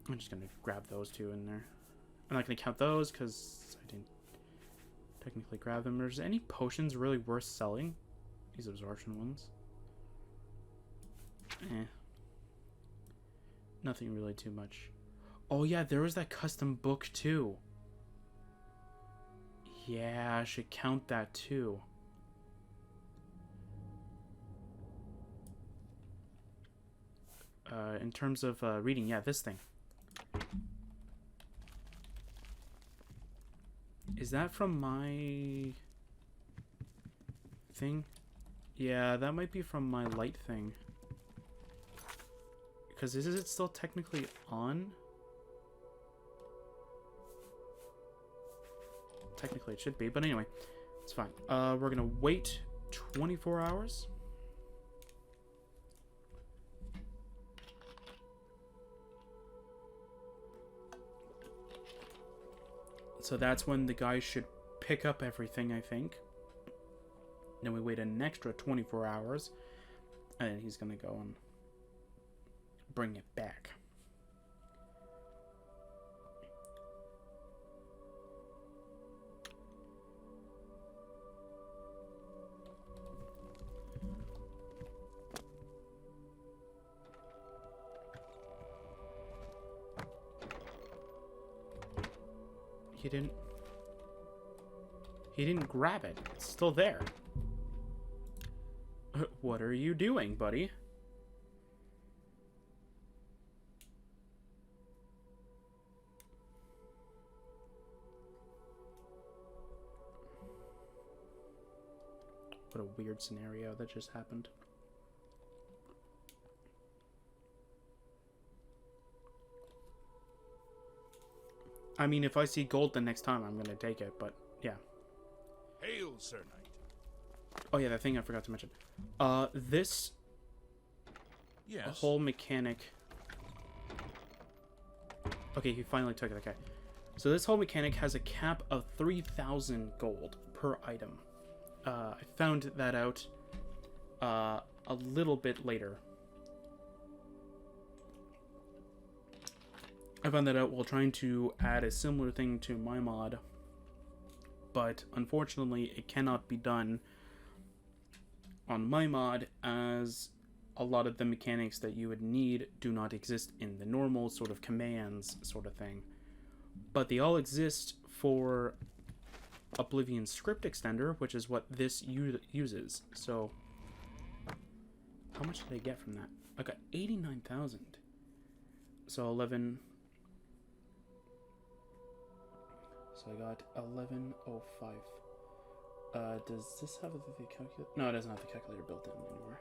I'm just gonna grab those two in there. I'm not gonna count those because I didn't technically grab them. Is there any potions really worth selling? These absorption ones. Eh. Nothing really too much. Oh yeah, there was that custom book too. Yeah, I should count that too. In terms of reading, yeah, this thing. Is that from my thing? Yeah, that might be from my light thing. Because is it still technically on? Technically it should be, but anyway, it's fine. We're gonna wait 24 hours. So that's when the guy should pick up everything, I think. Then we wait an extra 24 hours. And then he's going to go and bring it back. He didn't grab it. It's still there. What are you doing, buddy? What a weird scenario that just happened. I mean, if I see gold the next time, I'm gonna take it, but yeah. Hail, Sir Knight. Oh yeah, that thing I forgot to mention. This whole mechanic... Okay, he finally took it, okay. So this whole mechanic has a cap of 3,000 gold per item. I found that out a little bit later. I found that out while trying to add a similar thing to my mod, but unfortunately it cannot be done on my mod, as a lot of the mechanics that you would need do not exist in the normal sort of commands sort of thing. But they all exist for Oblivion script extender, which is what this uses. So, how much did I get from that? I got 89,000. So 11... So I got 1105. Does this have the calculator? No, it doesn't have the calculator built in anymore.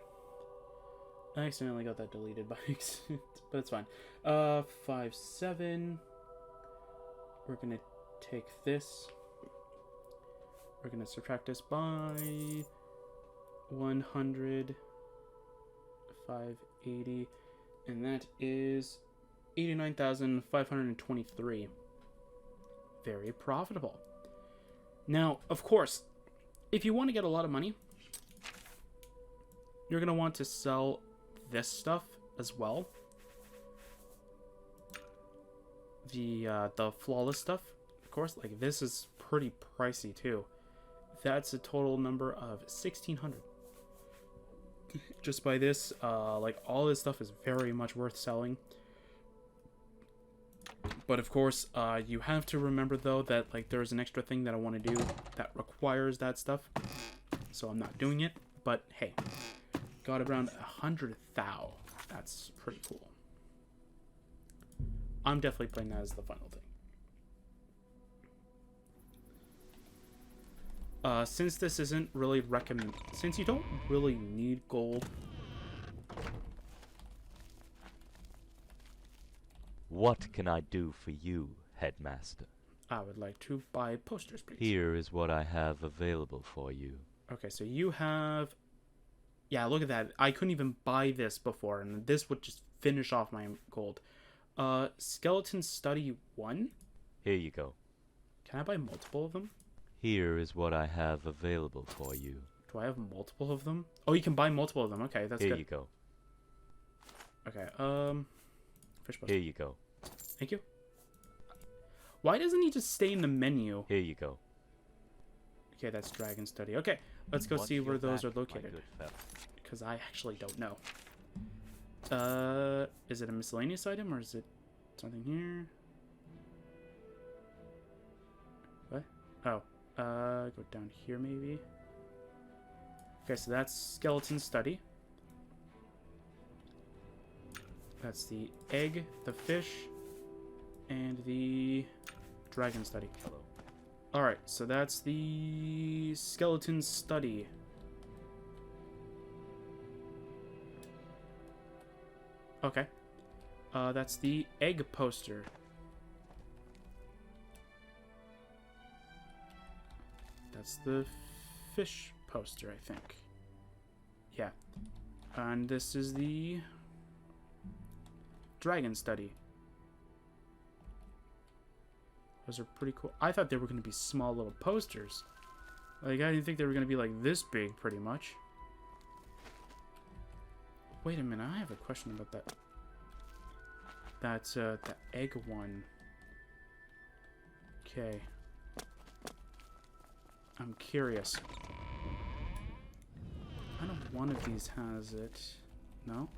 I accidentally got that deleted by accident, but it's fine. 57. We're gonna take this. We're gonna subtract this by 100. 580, and that is 89,523. Very profitable. Now, of course, if you want to get a lot of money, you're going to want to sell this stuff as well. The flawless stuff, of course, like this is pretty pricey too. That's a total number of 1,600. Just by this, like all this stuff is very much worth selling. But of course, you have to remember though that like there's an extra thing that I want to do that requires that stuff. So I'm not doing it. But hey, got around 100,000. That's pretty cool. I'm definitely playing that as the final thing. Since this isn't really since you don't really need gold. What can I do for you, Headmaster? I would like to buy posters, please. Here is what I have available for you. Okay, so you have... Yeah, look at that. I couldn't even buy this before, and this would just finish off my gold. Skeleton Study 1? Here you go. Can I buy multiple of them? Here is what I have available for you. Do I have multiple of them? Oh, you can buy multiple of them. Okay, that's Here good. you go. Okay, fish poster. Here you go. Thank you. Why doesn't he just stay in the menu? Here you go. Okay, that's Dragon Study. Okay, let's go Watch see where your those are back, my located. good fellow. Because I actually don't know. Is it a miscellaneous item or is it something here? What? Oh, go down here maybe. Okay, so that's Skeleton Study. That's the egg, the fish, and the Dragon Study. Hello. Alright, so that's the Skeleton Study. Okay. That's the egg poster. That's the fish poster, I think. Yeah. And this is the Dragon Study. Those are pretty cool. I thought they were going to be small little posters. Like, I didn't think they were going to be like this big, pretty much. Wait a minute, I have a question about that. That's, the egg one. Okay. I'm curious. I know one of these has it. No?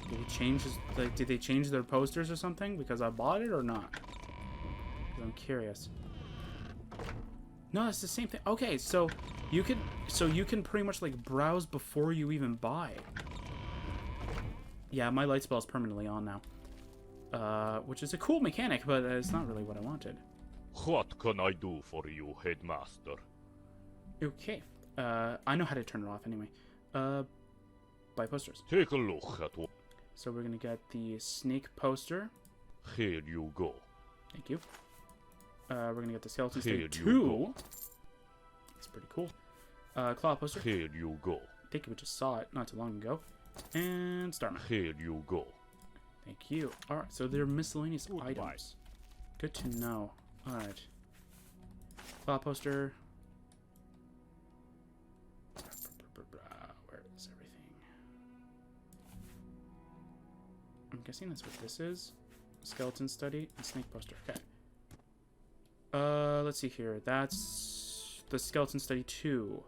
Did they change his, like, did they change their posters or something? Because I bought it or not? 'Cause I'm curious. No, it's the same thing. Okay, so you can pretty much like browse before you even buy. Yeah, my light spell is permanently on now. Which is a cool mechanic, but it's not really what I wanted. What can I do for you, Headmaster? Okay. I know how to turn it off anyway. Buy posters. Take a look at what. So we're gonna get the snake poster. Here you go. Thank you. We're gonna get the Skeleton Here Study you 2. go. That's pretty cool. Claw poster. Here you go. I think we just saw it not too long ago. And Starman. Here you go. Thank you. Alright, so they're miscellaneous Goodbye. items. Good to know. Alright. Claw poster. Where is everything? I'm guessing that's what this is. Skeleton Study and Snake poster. Okay. Let's see here. That's the Skeleton Study 2.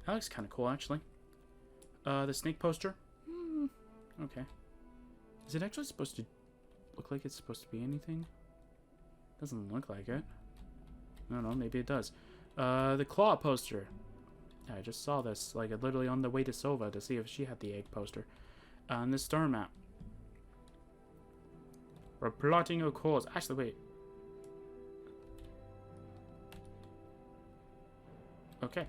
That looks kind of cool, actually. The snake poster. Okay. Is it actually supposed to look like it's supposed to be anything? Doesn't look like it. I don't know, maybe it does. The claw poster. I just saw this, like, literally on the way to Sova to see if she had the egg poster. And the star map. We're plotting a course. Actually, wait. Okay.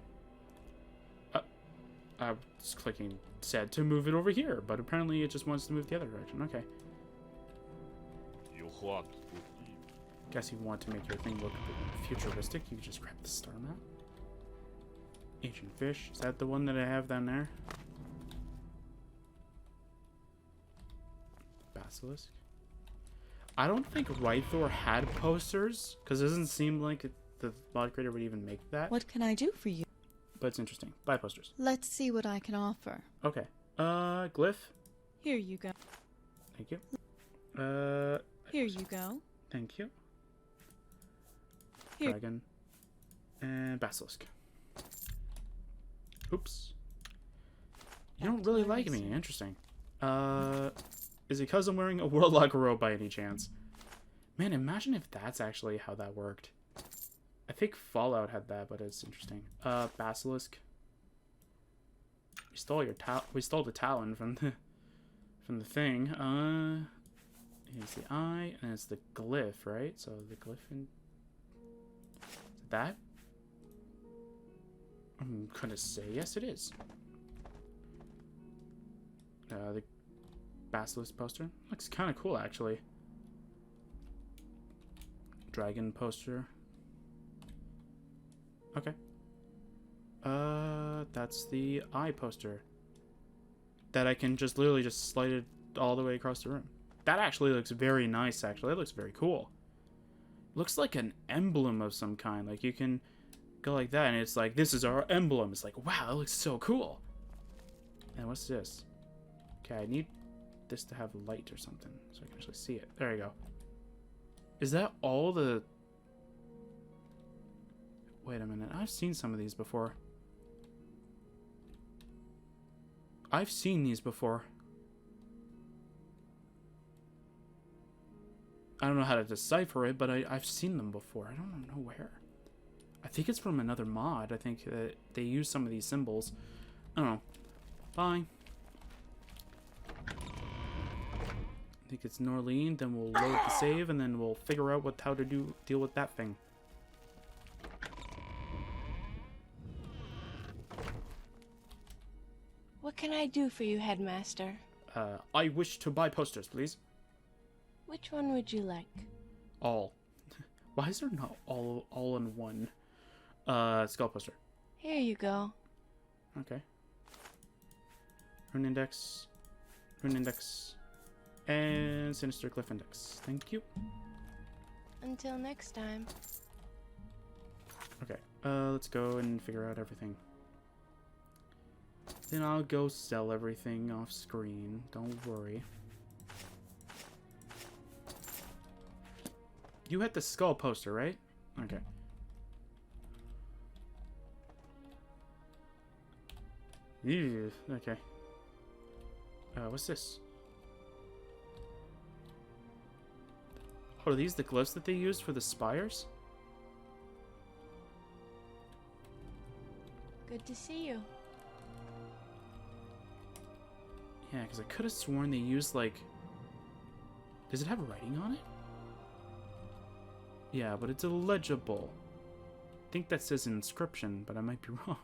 I was clicking said to move it over here, but apparently it just wants to move the other direction. Okay. You want to eat? Guess you want to make your thing look a bit futuristic. You can just grab the star map. Ancient fish. Is that the one that I have down there? Basilisk. I don't think Rythor had posters, because it doesn't seem like the mod creator would even make that. What can I do for you? But it's interesting. Buy posters. Let's see what I can offer. Okay. Glyph. Here you go. Thank you. Here you go. Thank you. Here. Dragon. And Basilisk. Oops. You don't really like me. Interesting. Is it because I'm wearing a Warlock robe by any chance? Man, imagine if that's actually how that worked. I think Fallout had that, but it's interesting. Basilisk. We stole the talon from the thing. Here's the eye, and it's the glyph, right? So the glyph and that? I'm gonna say yes, it is. The Basilisk poster looks kind of cool, actually. Dragon poster. Okay. That's the eye poster. That I can just literally just slide it all the way across the room. That actually looks very nice, actually. It looks very cool. Looks like an emblem of some kind. Like, you can go like that, and it's like, this is our emblem. It's like, wow, that looks so cool. And what's this? Okay, I need this to have light or something, so I can actually see it. There you go. Is that all the... Wait a minute. I've seen some of these before. I've seen these before. I don't know how to decipher it, but I've seen them before. I don't know where. I think it's from another mod. I think that they use some of these symbols. I don't know. Bye. I think it's Norleen. Then we'll load the save, and then we'll figure out how to deal with that thing. What can I do for you, Headmaster? I wish to buy posters, please. Which one would you like? All. Why is there not all in one? Skull poster. Here you go. Okay. Rune index, and Sinister Glyph index. Thank you. Until next time. Okay. Let's go and figure out everything. Then I'll go sell everything off screen. Don't worry. You hit the skull poster, right? Okay. Ew, okay. What's this? Oh, are these the glyphs that they used for the spires? Good to see you. Yeah, because I could have sworn they used, like... Does it have writing on it? Yeah, but it's illegible. I think that says inscription, but I might be wrong.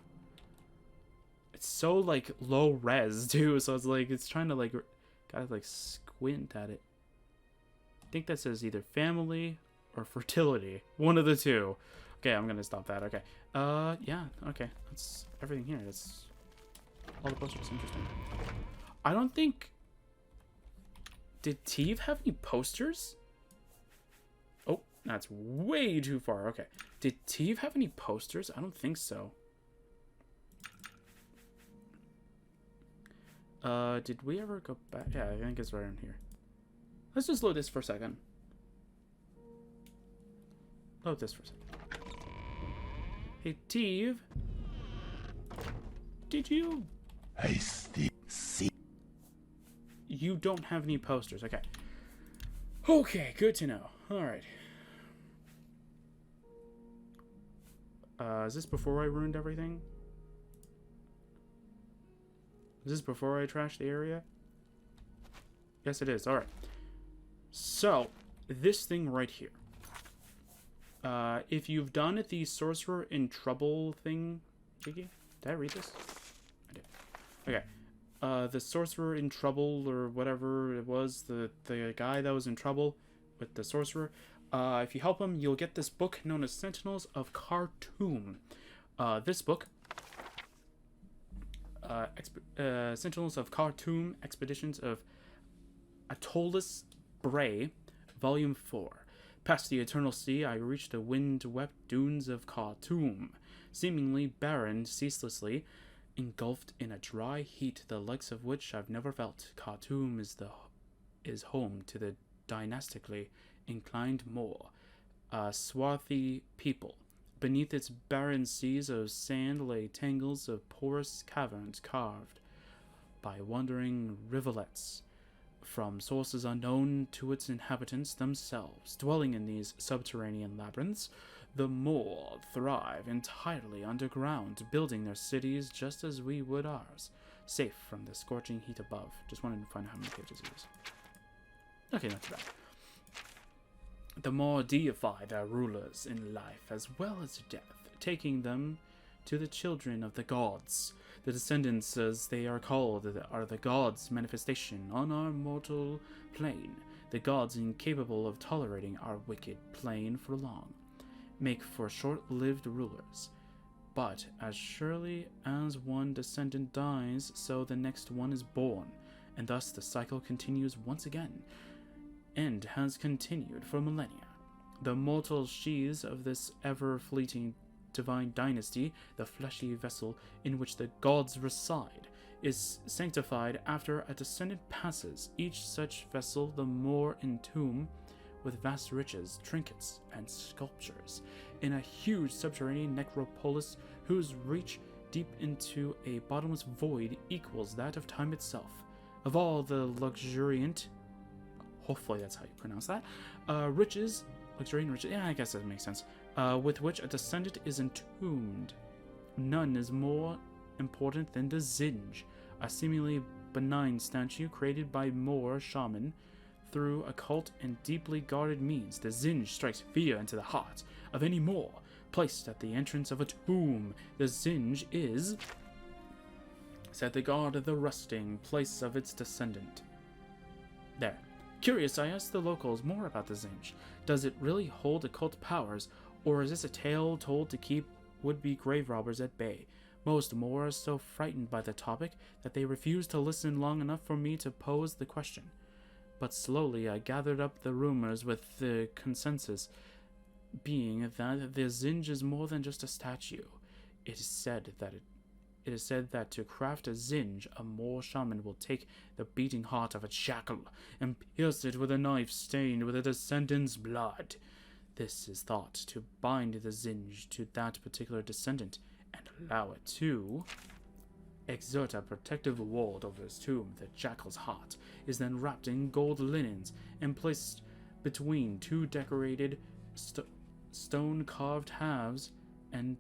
It's so, like, low res, too, so it's like, it's trying to, like, gotta, like, squint at it. I think that says either family or fertility. One of the two. Okay, I'm gonna stop that, okay. Yeah, okay. That's everything here. That's all the posters. Interesting. I don't think... Did Teve have any posters? Oh, that's way too far. Okay. Did Teve have any posters? I don't think so. Did we ever go back? Yeah, I think it's right in here. Let's just load this for a second. Load this for a second. Hey, Teve. Did you... I see. You don't have any posters. Okay. Okay, good to know. Alright. Is this before I ruined everything? Is this before I trashed the area? Yes, it is. Alright. So, this thing right here. If you've done the Sorcerer in Trouble thing... Did I read this? I did. Okay. The Sorcerer in Trouble, or whatever it was, the guy that was in trouble with the Sorcerer, if you help him, you'll get this book known as Sentinels of Khartoum. This book... Sentinels of Khartoum, Expeditions of Atolus Bray, Volume 4. Past the Eternal Sea, I reached the wind-swept dunes of Khartoum, seemingly barren, ceaselessly engulfed in a dry heat the likes of which I've never felt. Khartoum is home to the dynastically inclined Moor, a swarthy people. Beneath its barren seas of sand lay tangles of porous caverns carved by wandering rivulets from sources unknown to its inhabitants themselves. Dwelling in these subterranean labyrinths, the Moor thrive entirely underground, building their cities just as we would ours, safe from the scorching heat above. Just wanted to find out how many pages it is. Okay, not too bad. The Moor deify their rulers in life as well as death, taking them to the children of the gods. The descendants, as they are called, are the gods' manifestation on our mortal plane. The gods, incapable of tolerating our wicked plane for long, make for short-lived rulers. But as surely as one descendant dies, so the next one is born, and thus the cycle continues once again, and has continued for millennia. The mortal sheaths of this ever-fleeting divine dynasty, the fleshy vessel in which the gods reside, is sanctified after a descendant passes. Each such vessel the more entombed with vast riches, trinkets, and sculptures, in a huge subterranean necropolis whose reach deep into a bottomless void equals that of time itself. Of all the luxuriant, hopefully that's how you pronounce that, riches, luxuriant riches, yeah, I guess that makes sense, with which a descendant is entombed, none is more important than the Zinj, a seemingly benign statue created by Moor shaman through occult and deeply guarded means. The Zinj strikes fear into the heart of any Moor. Placed at the entrance of a tomb, the Zinj is set to guard the resting place of its descendant. There. Curious, I asked the locals more about the Zinj. Does it really hold occult powers, or is this a tale told to keep would-be grave robbers at bay? Most Moor are so frightened by the topic that they refuse to listen long enough for me to pose the question. But slowly I gathered up the rumors, with the consensus being that the Zinj is more than just a statue. It is said that to craft a Zinj, a Moor shaman will take the beating heart of a jackal and pierce it with a knife stained with a descendant's blood. This is thought to bind the Zinj to that particular descendant and allow it to exert a protective ward over his tomb. The jackal's heart is then wrapped in gold linens and placed between two decorated stone-carved halves and